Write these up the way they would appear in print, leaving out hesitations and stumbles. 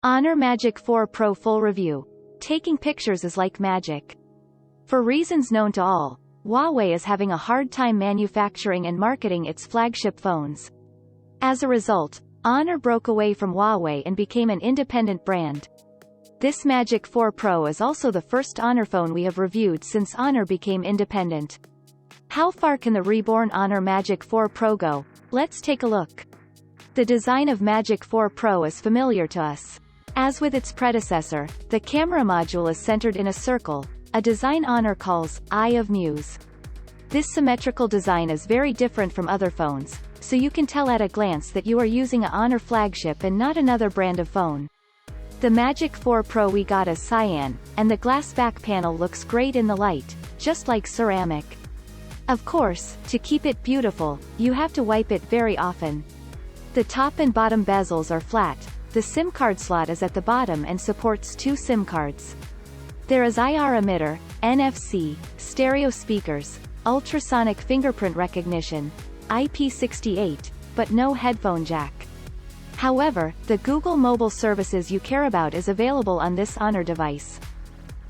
HONOR Magic 4 Pro Full Review. Taking pictures is like magic. For reasons known to all, HUAWEI is having a hard time manufacturing and marketing its flagship phones. As a result, HONOR broke away from HUAWEI and became an independent brand. This Magic 4 Pro is also the first HONOR phone we have reviewed since HONOR became independent. How far can the reborn HONOR Magic 4 Pro go? Let's take a look. The design of Magic 4 Pro is familiar to us. As with its predecessor, the camera module is centered in a circle, a design HONOR calls Eye of Muse. This symmetrical design is very different from other phones, so you can tell at a glance that you are using a HONOR flagship and not another brand of phone. The Magic 4 Pro we got is cyan, and the glass back panel looks great in the light, just like ceramic. Of course, to keep it beautiful, you have to wipe it very often. The top and bottom bezels are flat. The SIM card slot is at the bottom and supports 2 SIM cards. There is IR emitter, NFC, stereo speakers, ultrasonic fingerprint recognition, IP68, but no headphone jack. However, the Google mobile services you care about is available on this HONOR device.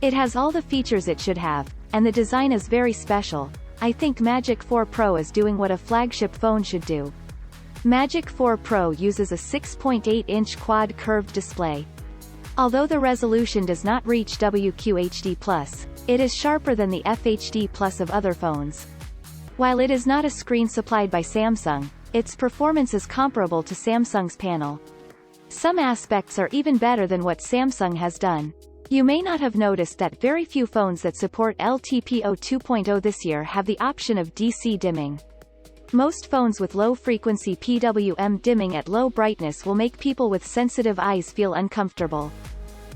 It has all the features it should have, and the design is very special. I think Magic 4 Pro is doing what a flagship phone should do. Magic 4 Pro uses a 6.8-inch quad curved display. Although the resolution does not reach WQHD+, it is sharper than the FHD+ of other phones. While it is not a screen supplied by Samsung, its performance is comparable to Samsung's panel. Some aspects are even better than what Samsung has done. You may not have noticed that very few phones that support LTPO 2.0 this year have the option of DC dimming. Most phones with low-frequency PWM dimming at low brightness will make people with sensitive eyes feel uncomfortable.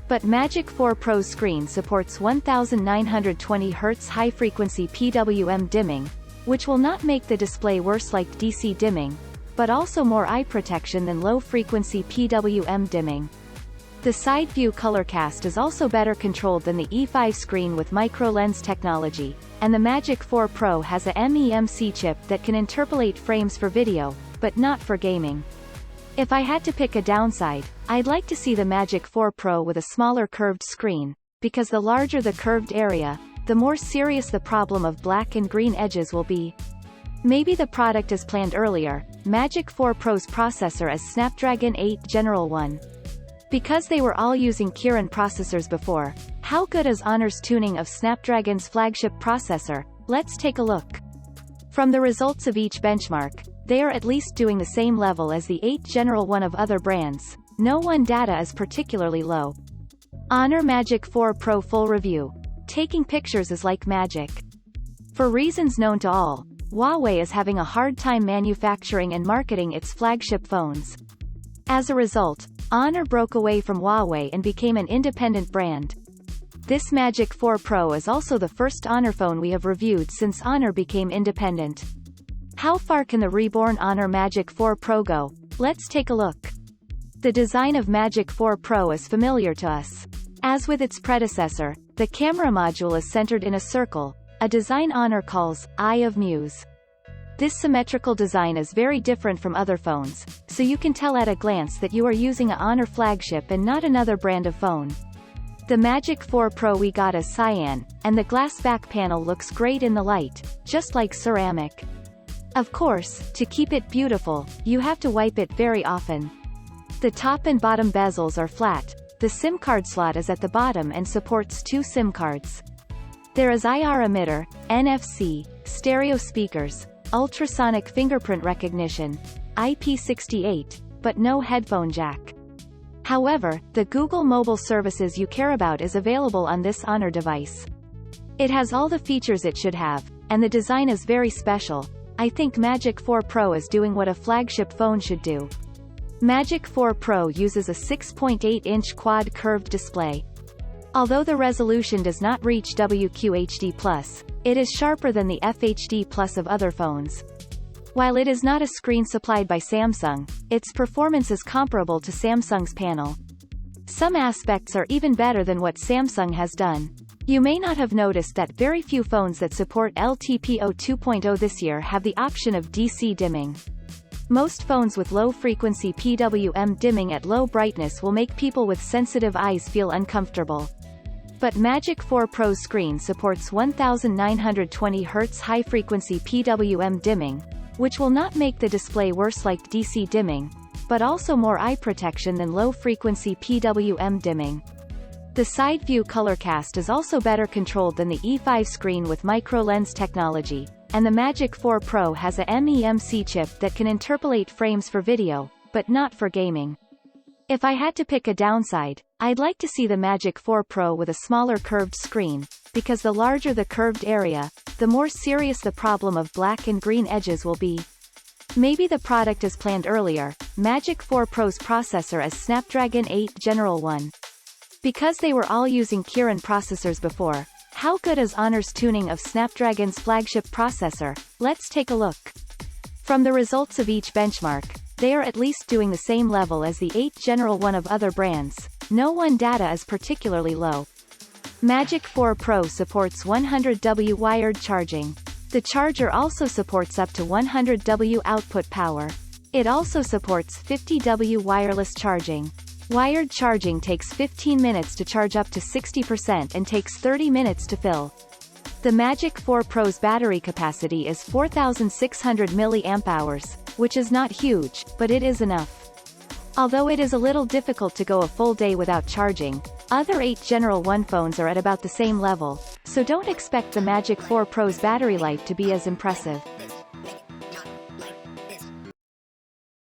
But Magic 4 Pro's screen supports 1920 Hz high-frequency PWM dimming, which will not make the display worse like DC dimming, but also more eye protection than low-frequency PWM dimming. The side view color cast is also better controlled than the E5 screen with micro-lens technology, and the Magic 4 Pro has a MEMC chip that can interpolate frames for video, but not for gaming. If I had to pick a downside, I'd like to see the Magic 4 Pro with a smaller curved screen, because the larger the curved area, the more serious the problem of black and green edges will be. Maybe the product is planned earlier, Magic 4 Pro's processor as Snapdragon 8 General 1. Because they were all using Kirin processors before, how good is HONOR's tuning of Snapdragon's flagship processor? Let's take a look. From the results of each benchmark, they are at least doing the same level as the 8 General 1 of other brands. No one data is particularly low. HONOR Magic 4 Pro Full Review. Taking pictures is like magic. For reasons known to all, HUAWEI is having a hard time manufacturing and marketing its flagship phones. As a result, HONOR broke away from HUAWEI and became an independent brand. This Magic 4 Pro is also the first HONOR phone we have reviewed since HONOR became independent. How far can the reborn HONOR Magic 4 Pro go? Let's take a look. The design of Magic 4 Pro is familiar to us. As with its predecessor, the camera module is centered in a circle, a design HONOR calls Eye of Muse. This symmetrical design is very different from other phones, so you can tell at a glance that you are using a HONOR flagship and not another brand of phone. The Magic 4 Pro we got is cyan, and the glass back panel looks great in the light, just like ceramic. Of course, to keep it beautiful, you have to wipe it very often. The top and bottom bezels are flat. The SIM card slot is at the bottom and supports 2 SIM cards. There is IR emitter, NFC, stereo speakers, ultrasonic fingerprint recognition, IP68, but no headphone jack. However, the Google mobile services you care about is available on this HONOR device. It has all the features it should have, and the design is very special. I think Magic 4 Pro is doing what a flagship phone should do. Magic 4 Pro uses a 6.8-inch quad curved display. Although the resolution does not reach WQHD+, it is sharper than the FHD+ of other phones. While it is not a screen supplied by Samsung, its performance is comparable to Samsung's panel. Some aspects are even better than what Samsung has done. You may not have noticed that very few phones that support LTPO 2.0 this year have the option of DC dimming. Most phones with low-frequency PWM dimming at low brightness will make people with sensitive eyes feel uncomfortable. But Magic 4 Pro's screen supports 1920 Hz high-frequency PWM dimming, which will not make the display worse like DC dimming, but also more eye protection than low-frequency PWM dimming. The side view color cast is also better controlled than the E5 screen with micro-lens technology, and the Magic 4 Pro has a MEMC chip that can interpolate frames for video, but not for gaming. If I had to pick a downside, I'd like to see the Magic 4 Pro with a smaller curved screen, because the larger the curved area, the more serious the problem of black and green edges will be. Maybe the product is planned earlier. Magic 4 Pro's processor is Snapdragon 8 General 1. Because they were all using Kirin processors before, how good is HONOR's tuning of Snapdragon's flagship processor? Let's take a look. From the results of each benchmark, they are at least doing the same level as the 8 General 1 of other brands. No one data is particularly low. Magic 4 Pro supports 100W wired charging. The charger also supports up to 100W output power. It also supports 50W wireless charging. Wired charging takes 15 minutes to charge up to 60% and takes 30 minutes to fill. The Magic 4 Pro's battery capacity is 4,600 mAh, which is not huge, but it is enough. Although it is a little difficult to go a full day without charging, other 8 General 1 phones are at about the same level, so don't expect the Magic 4 Pro's battery life to be as impressive.